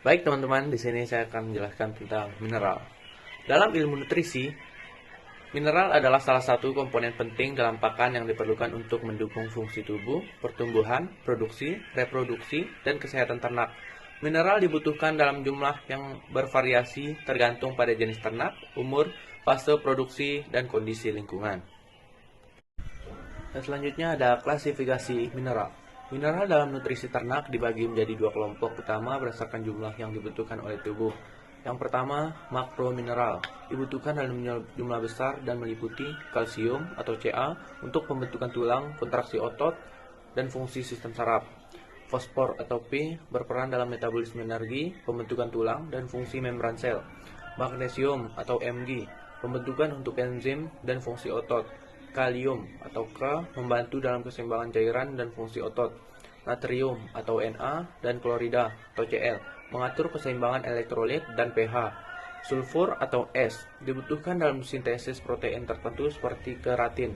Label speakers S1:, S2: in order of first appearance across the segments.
S1: Baik teman-teman, di sini saya akan menjelaskan tentang mineral. Dalam ilmu nutrisi, mineral adalah salah satu komponen penting dalam pakan yang diperlukan untuk mendukung fungsi tubuh, pertumbuhan, produksi, reproduksi, dan kesehatan ternak. Mineral dibutuhkan dalam jumlah yang bervariasi tergantung pada jenis ternak, umur, fase produksi, dan kondisi lingkungan. Dan selanjutnya ada klasifikasi mineral. Mineral dalam nutrisi ternak dibagi menjadi dua kelompok utama berdasarkan jumlah yang dibutuhkan oleh tubuh. Yang pertama, makromineral, dibutuhkan dalam jumlah besar dan meliputi kalsium atau Ca untuk pembentukan tulang, kontraksi otot, dan fungsi sistem saraf. Fosfor atau P berperan dalam metabolisme energi, pembentukan tulang, dan fungsi membran sel. Magnesium atau Mg, pembentukan untuk enzim dan fungsi otot. Kalium atau K membantu dalam keseimbangan cairan dan fungsi otot. Natrium atau Na dan klorida atau Cl mengatur keseimbangan elektrolit dan pH. Sulfur atau S dibutuhkan dalam sintesis protein tertentu seperti keratin.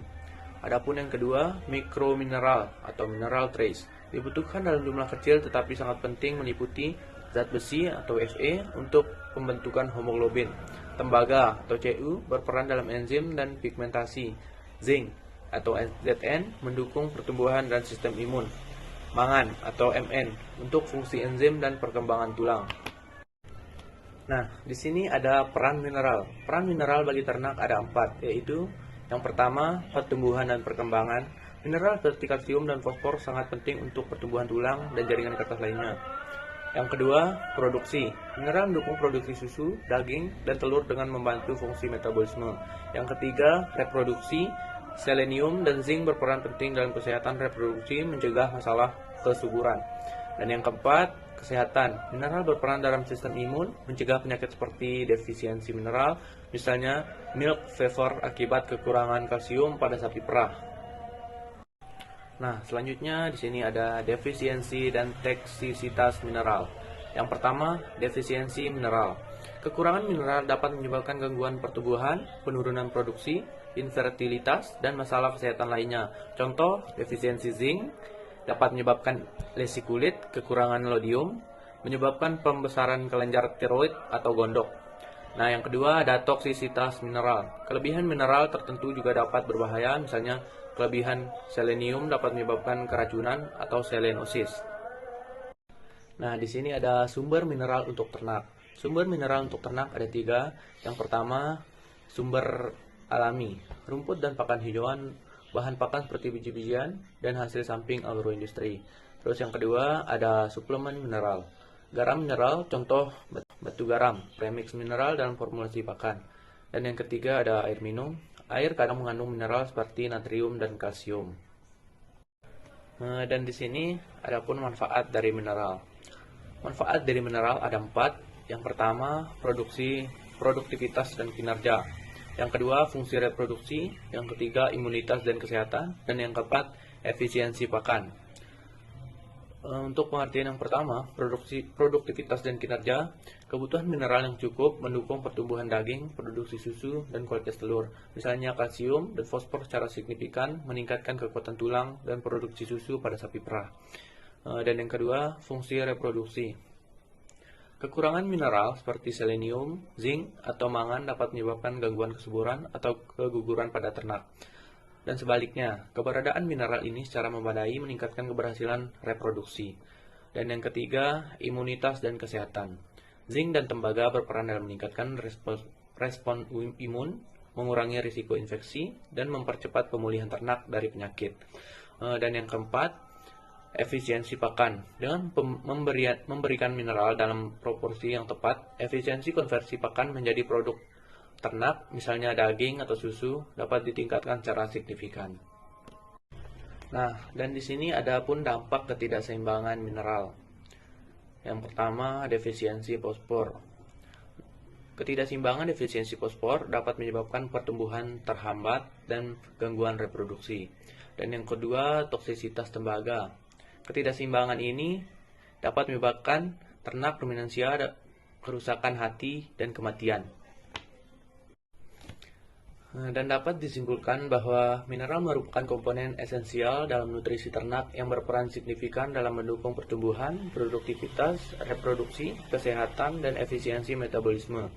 S1: Adapun yang kedua, mikromineral atau mineral trace dibutuhkan dalam jumlah kecil tetapi sangat penting meliputi zat besi atau Fe untuk pembentukan hemoglobin. Tembaga atau Cu berperan dalam enzim dan pigmentasi. Zinc atau Zn mendukung pertumbuhan dan sistem imun. Mangan atau Mn untuk fungsi enzim dan perkembangan tulang. Nah, di sini ada peran mineral. Peran mineral bagi ternak ada 4, yaitu yang pertama, pertumbuhan dan perkembangan. Mineral seperti kalsium dan fosfor sangat penting untuk pertumbuhan tulang dan jaringan kertas lainnya. Yang kedua, produksi. Mineral mendukung produksi susu, daging, dan telur dengan membantu fungsi metabolisme. Yang ketiga, reproduksi. Selenium dan zinc berperan penting dalam kesehatan reproduksi, mencegah masalah kesuburan. Dan yang keempat, kesehatan. Mineral berperan dalam sistem imun, mencegah penyakit seperti defisiensi mineral, misalnya milk fever akibat kekurangan kalsium pada sapi perah. Nah, selanjutnya di sini ada defisiensi dan toksisitas mineral. Yang pertama, defisiensi mineral. Kekurangan mineral dapat menyebabkan gangguan pertumbuhan, penurunan produksi, infertilitas, dan masalah kesehatan lainnya. Contoh, defisiensi zinc dapat menyebabkan lesi kulit, kekurangan lodium, menyebabkan pembesaran kelenjar tiroid atau gondok. Nah, yang kedua ada toksisitas mineral. Kelebihan mineral tertentu juga dapat berbahaya, misalnya kelebihan selenium dapat menyebabkan keracunan atau selenosis. Nah, di sini ada sumber mineral untuk ternak. Sumber mineral untuk ternak ada 3. Yang pertama, sumber alami, rumput dan pakan hijauan, bahan pakan seperti biji-bijian, dan hasil samping agroindustri. Terus yang kedua ada suplemen mineral. Garam mineral, contoh batu garam, premix mineral dalam formulasi pakan. Dan yang ketiga ada air minum. Air kadang mengandung mineral seperti natrium dan kalsium. Dan di sini ada pun manfaat dari mineral. Manfaat dari mineral ada 4. Yang pertama, produktivitas dan kinerja. Yang kedua, fungsi reproduksi. Yang ketiga, imunitas dan kesehatan. Dan yang keempat, efisiensi pakan. Untuk pengertian yang pertama, produktivitas dan kinerja, kebutuhan mineral yang cukup mendukung pertumbuhan daging, produksi susu, dan kualitas telur. Misalnya kalsium dan fosfor secara signifikan meningkatkan kekuatan tulang dan produksi susu pada sapi perah. Dan yang kedua, fungsi reproduksi. Kekurangan mineral seperti selenium, zinc, atau mangan dapat menyebabkan gangguan kesuburan atau keguguran pada ternak. Dan sebaliknya, keberadaan mineral ini secara memadai meningkatkan keberhasilan reproduksi. Dan yang ketiga, imunitas dan kesehatan. Zinc dan tembaga berperan dalam meningkatkan respon imun, mengurangi risiko infeksi, dan mempercepat pemulihan ternak dari penyakit. Dan yang keempat, efisiensi pakan. Dengan memberikan mineral dalam proporsi yang tepat, efisiensi konversi pakan menjadi produk ternak, misalnya daging atau susu, dapat ditingkatkan secara signifikan. Nah, dan di sini ada pun dampak ketidakseimbangan mineral. Yang pertama, defisiensi fosfor. Ketidakseimbangan defisiensi fosfor dapat menyebabkan pertumbuhan terhambat dan gangguan reproduksi. Dan yang kedua, toksisitas tembaga. Ketidakseimbangan ini dapat menyebabkan ternak ruminansia, kerusakan hati, dan kematian. Dan dapat disimpulkan bahwa mineral merupakan komponen esensial dalam nutrisi ternak yang berperan signifikan dalam mendukung pertumbuhan, produktivitas, reproduksi, kesehatan, dan efisiensi metabolisme.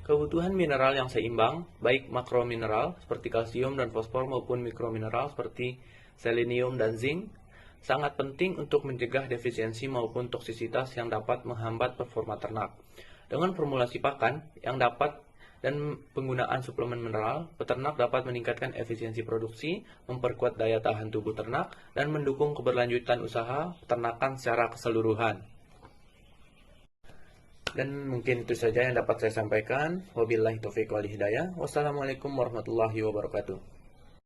S1: Kebutuhan mineral yang seimbang, baik makromineral seperti kalsium dan fosfor maupun mikromineral seperti selenium dan zinc, sangat penting untuk mencegah defisiensi maupun toksisitas yang dapat menghambat performa ternak. Dengan formulasi pakan yang dapat dan penggunaan suplemen mineral, peternak dapat meningkatkan efisiensi produksi, memperkuat daya tahan tubuh ternak, dan mendukung keberlanjutan usaha peternakan secara keseluruhan. Dan mungkin itu saja yang dapat saya sampaikan. Wabillahi taufiq wal hidayah. Wassalamualaikum warahmatullahi wabarakatuh.